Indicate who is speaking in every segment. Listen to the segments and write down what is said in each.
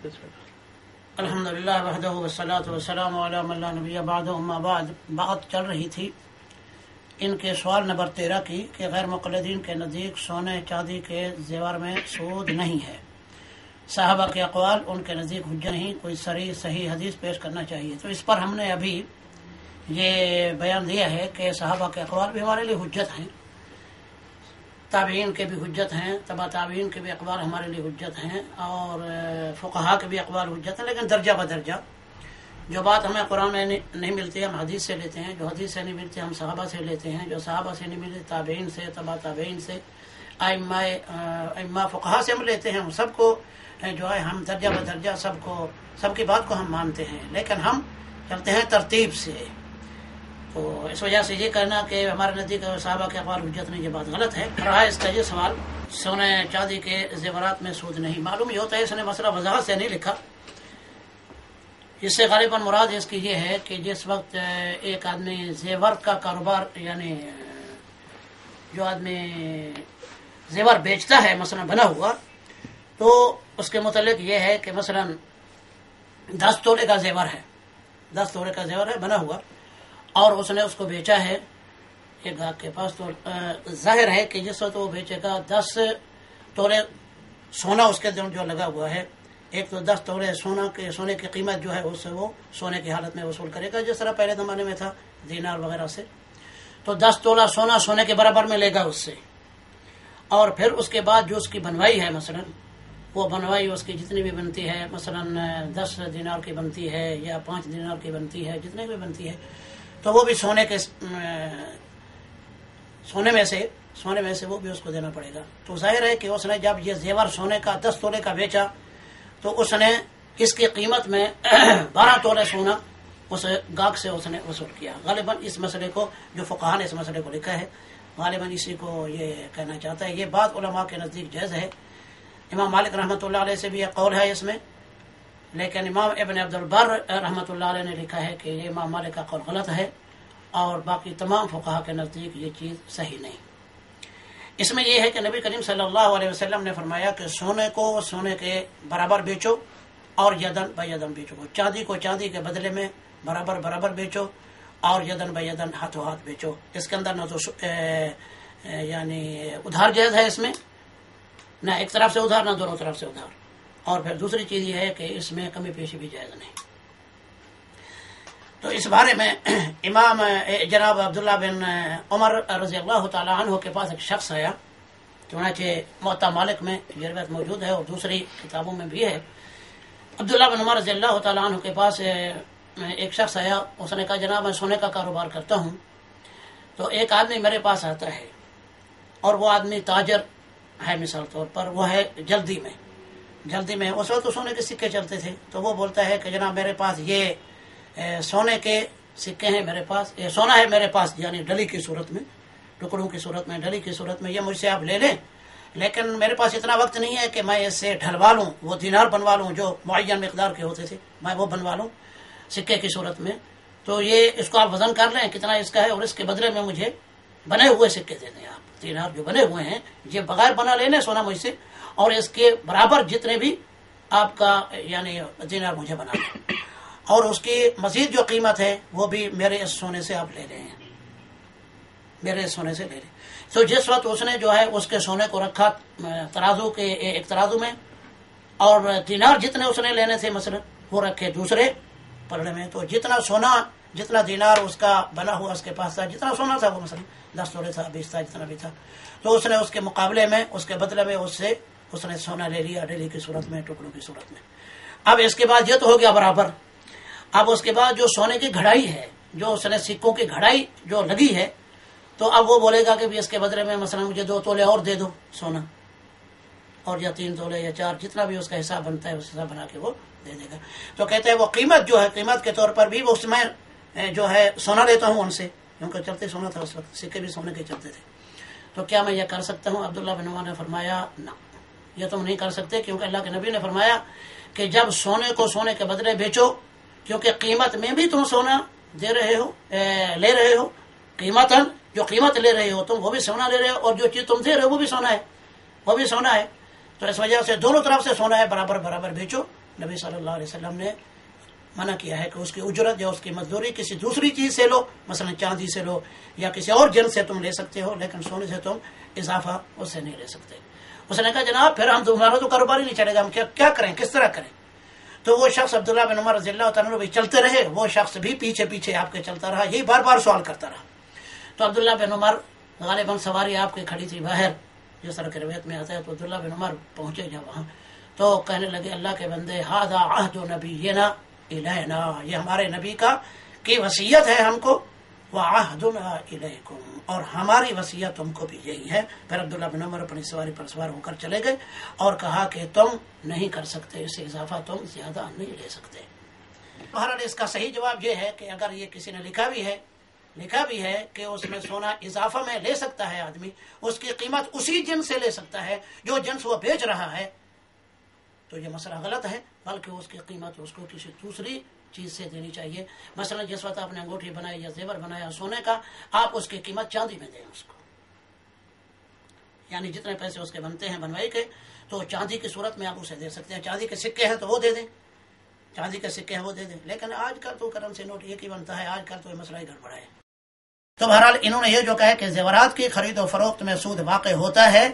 Speaker 1: الحمدللہ وحدہ والصلاۃ والسلام علی من لا نبی بعدہ اما بعد. بات چل رہی تھی ان کے سوال نمبر 13 کی کہ غیر مقلدین کے نزدیک سونے چاندی کے زیور میں سود نہیں ہے. صحابہ کے اقوال ان کے نزدیک حجت نہیں, کوئی صحیح حدیث پیش کرنا چاہیے. تو اس پر ہم نے ابھی یہ بیان دیا ہے کہ صحابہ کے اقوال بھی ہمارے لیے حجت ہیں, تابعین کے بھی حجت ہیں, تبع تابعین کے بھی اقوال ہمارے لیے حجت ہیں, اور فقہا کے بھی اقوال حجت ہیں. لیکن درجہ بدرجہ جو بات ہمیں قرآن میں نہیں ملتی ہم حدیث سے لیتے ہیں, جو حدیث سے نہیں ملتی ہم صحابہ سے لیتے ہیں, جو صحابہ سے نہیں ملتی تابعین سے, تبع تابعین سے, ائمہ فقہا سے ہم لیتے ہیں. ہم سب کو جو ہے ہم درجہ بدرجہ سب کی بات کو ہم مانتے ہیں, لیکن ہم چلتے ہیں ترتیب سے. تو اس وجہ سے یہ کہنا کہ ہمارے نزدیک صحابہ کے اقوال حجت نہیں, یہ بات غلط ہے. رہا اس کا یہ سوال سونے چاندی کے زیورات میں سود نہیں, معلوم یہ ہوتا ہے اس نے مسئلہ وضاحت سے نہیں لکھا. اس سے غالباً مراد اس کی یہ ہے کہ جس وقت ایک آدمی زیور کا کاروبار, یعنی جو آدمی زیور بیچتا ہے مثلا بنا ہوا, تو اس کے متعلق یہ ہے کہ مثلا 10 تولے کا زیور ہے, 10 تولے کا زیور ہے بنا ہوا, اور اس نے اس کو بیچا ہے ایک گاہک کے پاس. تو ظاہر ہے کہ جس وقت وہ بیچے گا 10 تولے سونا اس کے جو لگا ہوا ہے, ایک تو 10 تولے سونے کی قیمت جو ہے اس سے وہ سونے کی حالت میں وصول کرے گا, جس طرح پہلے زمانے میں تھا دینار وغیرہ سے. تو 10 تولہ سونا سونے کے برابر میں لے گا اس سے, اور پھر اس کے بعد جو اس کی بنوائی ہے مثلا وہ بنوائی اس کی جتنی بھی بنتی ہے, مثلا 10 دینار کی بنتی ہے یا 5 دینار کی بنتی ہے, جتنے بھی بنتی ہے, تو وہ بھی سونے میں سے وہ بھی اس کو دینا پڑے گا. تو ظاہر ہے کہ اس نے جب یہ زیور سونے کا 10 تولے کا بیچا تو اس نے اس کی قیمت میں 12 تولے سونا اس گاہک سے اس نے وصول کیا. غالباً اس مسئلے کو جو فقہا نے اس مسئلے کو لکھا ہے غالباً اسی کو یہ کہنا چاہتا ہے. یہ بات علماء کے نزدیک جائز ہے. امام مالک رحمۃ اللہ علیہ سے بھی یہ قول ہے اس میں, لیکن امام ابن عبد البر رحمۃ اللہ علیہ نے لکھا ہے کہ یہ امام مالک کا قول غلط ہے, اور باقی تمام فقہا کے نزدیک یہ چیز صحیح نہیں. اس میں یہ ہے کہ نبی کریم صلی اللہ علیہ وسلم نے فرمایا کہ سونے کو سونے کے برابر بیچو اور یدن بیدن بیچو, چاندی کو چاندی کے بدلے میں برابر بیچو, اور یدن بیدن ہاتھوں ہاتھ بیچو. اس کے اندر نہ تو یعنی ادھار جائز ہے اس میں, نہ ایک طرف سے ادھار نہ دونوں طرف سے ادھار, اور پھر دوسری چیز یہ ہے کہ اس میں کمی پیشی بھی جائز نہیں. تو اس بارے میں امام جناب عبداللہ بن عمر رضی اللہ تعالیٰ عنہ کے پاس ایک شخص آیا, چنانچہ موطا مالک میں یہ روایت موجود ہے اور دوسری کتابوں میں بھی ہے. عبداللہ بن عمر رضی اللہ تعالیٰ عنہ کے پاس ایک شخص آیا, اس نے کہا جناب میں سونے کا کاروبار کرتا ہوں, تو ایک آدمی میرے پاس آتا ہے اور وہ آدمی تاجر ہے, مثال طور پر وہ ہے جلدی میں اس وقت تو سونے کے سکے چلتے تھے. تو وہ بولتا ہے کہ جناب میرے پاس یہ سونے کے سکے ہیں, میرے پاس یہ سونا ہے میرے پاس, یعنی ڈلی کی صورت میں, ٹکڑوں کی صورت میں, ڈلی کی صورت میں, یہ مجھ سے آپ لے لیں, لیکن میرے پاس اتنا وقت نہیں ہے کہ میں اس سے ڈھلوا لوں, وہ دینار بنوا لوں جو معین مقدار کے ہوتے تھے, میں وہ بنوا لوں سکے کی صورت میں. تو یہ اس کو آپ وزن کر لیں کتنا اس کا ہے, اور اس کے بدلے میں مجھے بنے ہوئے سکے دے دیں. آپ دینار جو بنے ہوئے ہیں یہ بغیر بنا لے لیں سونا مجھ سے, اور اس کے برابر جتنے بھی آپ کا یعنی دینار مجھے بنا لیں, اور اس کی مزید جو قیمت ہے وہ بھی میرے اس سونے سے آپ لے لیں, میرے سونے سے لے لیں. تو جس وقت اس نے جو ہے اس کے سونے کو رکھا ترازو کے ایک ترازو میں, اور دینار جتنے اس نے لینے تھے مثلا وہ رکھے دوسرے پلڑے میں, تو جتنا سونا جتنا دینار اس کا بنا ہوا اس کے پاس تھا, جتنا سونا تھا وہ مثلا 10 تولے تھا, 20 تھا, جتنا بھی تھا, تو اس نے اس کے مقابلے میں اس کے بدلے میں اس نے سونا لے لیا ڈیلی کی صورت میں, ٹکڑوں کی صورت میں. اب اس کے بعد یہ تو ہو گیا برابر. اب اس کے بعد جو سونے کی گھڑائی ہے, جو اس نے سکوں کی گھڑائی جو لگی ہے, تو اب وہ بولے گا کہ بھی اس کے بدلے میں مثلا مجھے 2 تولے اور دے دو سونا, اور یا 3 تولے یا 4, جتنا بھی اس کا حساب بنتا ہے اس حساب بنا کے وہ دے دے گا. تو کہتے ہیں وہ قیمت جو ہے, قیمت کے طور پر بھی وہ اس میں جو ہے سونا لیتا ہوں ان سے, کیونکہ چلتے سونا تھا اس وقت, سکے بھی سونے کے چلتے تھے. تو کیا میں یہ کر سکتا ہوں؟ عبداللہ بن عمر نے فرمایا نہ, یہ تم نہیں کر سکتے, کیونکہ اللہ کے نبی نے فرمایا کہ جب سونے کو سونے کے بدلے بیچو, کیونکہ قیمت میں بھی تم سونا دے رہے ہو, لے رہے ہو, قیمت جو قیمت لے رہے ہو تم وہ بھی سونا لے رہے ہو, اور جو چیز تم دے رہے ہو وہ بھی سونا ہے, تو اس وجہ سے دونوں طرف سے سونا ہے برابر برابر بیچو. نبی صلی اللہ علیہ وسلم نے منع کیا ہے کہ اس کی اجرت یا اس کی مزدوری کسی دوسری چیز سے لو، مثلا چاندی سے لو یا کسی اور جنس سے تم لے سکتے ہو، لیکن سونے سے تم اضافہ اس سے نہیں لے سکتے. اس نے کہا جناب پھر ہم تمہارا تو کاروبار ہی نہیں چلے گا، ہم کیا کریں، کس طرح کریں؟ تو وہ شخص عبداللہ بن عمر رضی اللہ تعالیٰ عنہ چلتے رہے، وہ شخص بھی پیچھے پیچھے آپ کے چلتا رہا، یہی بار بار سوال کرتا رہا. تو عبداللہ بن عمر غالباً سواری آپ کی کھڑی تھی باہر، جس طرح کی روایت میں آتا ہے. تو عبداللہ بن عمر پہنچے جب وہاں تو کہنے لگے اللہ کے بندے ھذا عہد نبینا الینا، یہ ہمارے نبی کی وصیت ہے ہم کو، وعہدنا الیکم، اور ہماری وصیت تم کو بھی یہی ہے. پھر عبداللہ بن عمر اپنی سواری پر سوار ہو کر چلے گئے اور کہا کہ تم نہیں کر سکتے، اس سے اضافہ تم زیادہ نہیں لے سکتے. بہرحال اس کا صحیح جواب یہ ہے کہ اگر یہ کسی نے لکھا بھی ہے کہ اس میں سونا اضافہ میں لے سکتا ہے آدمی، اس کی قیمت اسی جنس سے لے سکتا ہے جو جنس وہ بیچ رہا ہے، تو یہ مسئلہ غلط ہے، بلکہ اس کی قیمت اس کو کسی دوسری چیز سے دینی چاہیے. مثلا جس وقت آپ نے انگوٹھی بنائی یا زیور بنایا سونے کا، آپ اس کی قیمت چاندی میں دیں اس کو، یعنی جتنے پیسے اس کے بنتے ہیں بنوائی کے، تو چاندی کی صورت میں آپ اسے دے سکتے ہیں. چاندی کے سکے ہیں تو وہ دے دیں، چاندی کے سکے ہیں وہ دے دیں. لیکن آج کل تو کرنسی نوٹ ایک ہی بنتا ہے، آج کل تو یہ مسئلہ ہی گڑبڑا ہے. تو بہرحال انہوں نے یہ جو کہا کہ زیورات کی خرید و فروخت میں سود واقع ہوتا ہے،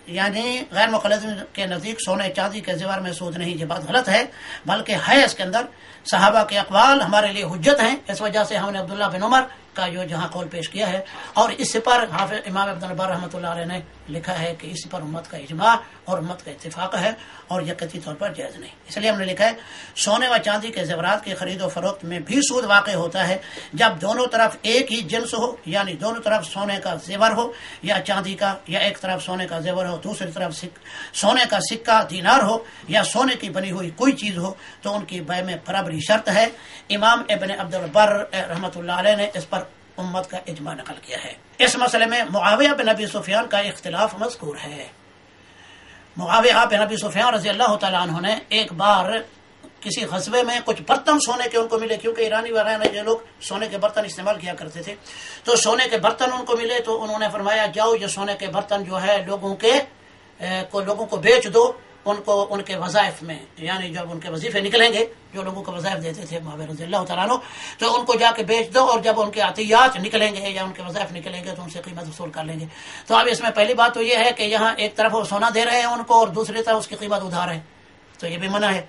Speaker 1: یعنی غیر مقلد کے نزدیک سونے چاندی کے زیور میں سود نہیں، یہ بات غلط ہے، بلکہ ہے اس کے اندر صحابہ کے اقوال ہمارے لیے حجت ہیں. اس وجہ سے ہم نے عبداللہ بن عمر کا جو جہاں قول پیش کیا ہے، اور اس پر حافظ امام ابن البر رحمۃ اللہ علیہ نے لکھا ہے کہ اس پر امت کا اجماع اور امت کا اتفاق ہے اور یہ قطعی طور پر جائز نہیں. اس لیے ہم نے لکھا ہے سونے و چاندی کے زیورات کی خرید و فروخت میں بھی سود واقع ہوتا ہے جب دونوں طرف ایک ہی جنس ہو، یعنی دونوں طرف سونے کا زیور ہو یا چاندی کا، یا ایک طرف سونے کا زیور ہو دوسری طرف سونے کا سکہ دینار ہو یا سونے کی بنی ہوئی کوئی چیز ہو، تو ان کی بے میں برابری شرط ہے. امام ابن عبد البر رحمۃ اللہ علیہ نے اس پر امت کا اجماع نقل کیا ہے. اس مسئلے میں معاویہ بن ابی سفیان کا اختلاف مذکور ہے. معاویہ بن ابی سفیان رضی اللہ تعالیٰ عنہ نے ایک بار کسی غزوے میں کچھ برتن سونے کے ان کو ملے، کیونکہ ایرانی وغیرہ یہ لوگ سونے کے برتن استعمال کیا کرتے تھے، تو سونے کے برتن ان کو ملے. تو انہوں نے فرمایا جاؤ یہ سونے کے برتن جو ہے لوگوں کو بیچ دو، ان کو ان کے وظائف میں، یعنی جب ان کے وظیفے نکلیں گے، جو لوگوں کو وظائف دیتے تھے معاویہ رضی اللہ تعالیٰ عنہ، تو ان کو جا کے بیچ دو، اور جب ان کے عطیات نکلیں گے یا ان کے وظائف نکلیں گے تو ان سے قیمت وصول کر لیں گے. تو اب اس میں پہلی بات تو یہ ہے کہ یہاں ایک طرف وہ سونا دے رہے ہیں ان کو اور دوسری طرف اس کی قیمت ادھار ہے، تو یہ بھی منع ہے.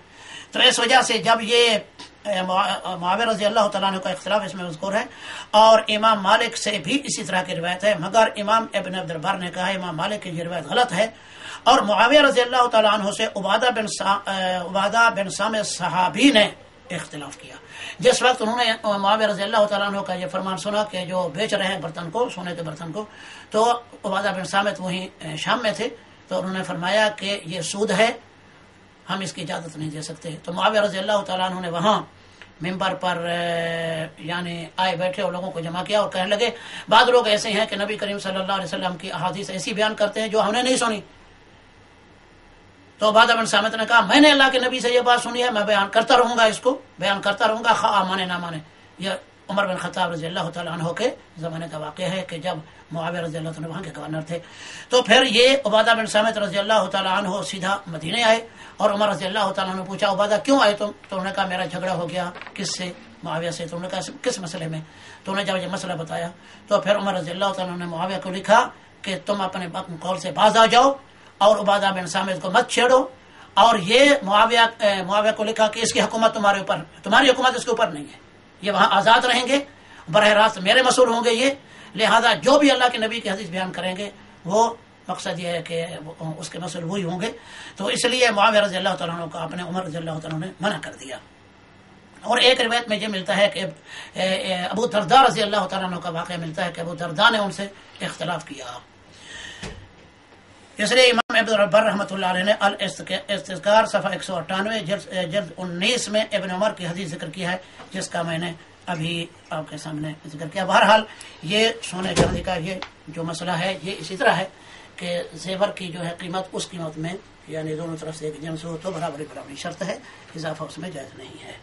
Speaker 1: تو اس وجہ سے جب یہ معاویہ رضی اللہ تعالیٰ عنہ کا اختلاف اس میں مذکور ہے، اور امام مالک سے بھی اسی طرح کی روایت ہے، مگر امام ابن عبد البر نے کہا ہے امام مالک کی یہ روایت غلط ہے. اور معاویہ رضی اللہ تعالیٰ عنہ سے عبادہ بن صامت صحابی نے اختلاف کیا. جس وقت انہوں نے معاویہ رضی اللہ تعالیٰ عنہ کا یہ فرمان سنا کہ جو بیچ رہے ہیں برتن کو، سونے کے برتن کو، تو عبادہ بن صامت وہیں شام میں تھے، تو انہوں نے فرمایا کہ یہ سود ہے، ہم اس کی اجازت نہیں دے سکتے. تو معاویہ رضی اللہ تعالیٰ عنہ نے وہاں ممبر پر یعنی آئے بیٹھے اور لوگوں کو جمع کیا اور کہنے لگے بعض لوگ ایسے ہیں کہ نبی کریم صلی اللہ علیہ وسلم کی احادیث ایسی بیان کرتے ہیں جو ہم نے نہیں سنی. تو عبادہ بن صامت نے کہا میں نے اللہ کے نبی سے یہ بات سنی ہے، میں بیان کرتا رہوں گا، اس کو بیان کرتا رہوں گا، خواہ مانے نہ مانے. یہ عمر بن خطاب رضی اللہ تعالیٰ عنہ کے زمانے کا واقعہ ہے کہ جب معاویہ رضی اللہ تعالیٰ عنہ وہاں کے گورنر تھے. تو پھر یہ عبادہ بن صامت رضی اللہ تعالیٰ عنہ سیدھا مدینے آئے، اور عمر رضی اللہ تعالیٰ عنہ نے پوچھا عبادہ کیوں آئے تم؟ تو انہوں نے کہا میرا جھگڑا ہو گیا. کس سے؟ معاویہ سے. تو انہوں نے کہا کس مسئلے میں؟ تو انہوں نے جب یہ مسئلہ بتایا تو پھر عمر رضی اللہ تعالیٰ عنہ نے معاویہ کو لکھا کہ تم اپنے قول سے باز آ جاؤ اور عبادہ بن صامت کو مت چھیڑو. اور یہ معاویہ کو لکھا کہ اس کی حکومت تمہارے اوپر، تمہاری حکومت اس کے اوپر نہیں ہے، یہ وہاں آزاد رہیں گے، براہ راست میرے مسئول ہوں گے یہ، لہذا جو بھی اللہ کے نبی کی حدیث بیان کریں گے وہ مقصد یہ ہے کہ اس کے مسئول وہی ہوں گے. تو اس لیے معاویہ رضی اللہ تعالیٰ عنہ کو اپنے عمر رضی اللہ تعالیٰ عنہ نے منع کر دیا. اور ایک روایت میں یہ ملتا ہے کہ ابو درداء رضی اللہ تعالیٰ عنہ کا واقعہ ملتا ہے کہ ابو درداء نے ان سے اختلاف کیا. اس لیے امام ابن البر رحمۃ اللہ علیہ نے الاستذکار صفحہ 198 جلد 19 میں ابن عمر کی حدیث ذکر کی ہے، جس کا میں نے ابھی آپ کے سامنے ذکر کیا. بہرحال یہ سونے چاندی کا یہ جو مسئلہ ہے یہ اسی طرح ہے کہ زیور کی جو ہے قیمت اس قیمت میں، یعنی دونوں طرف سے ایک جنس ہو تو برابری شرط ہے، اضافہ اس میں جائز نہیں ہے.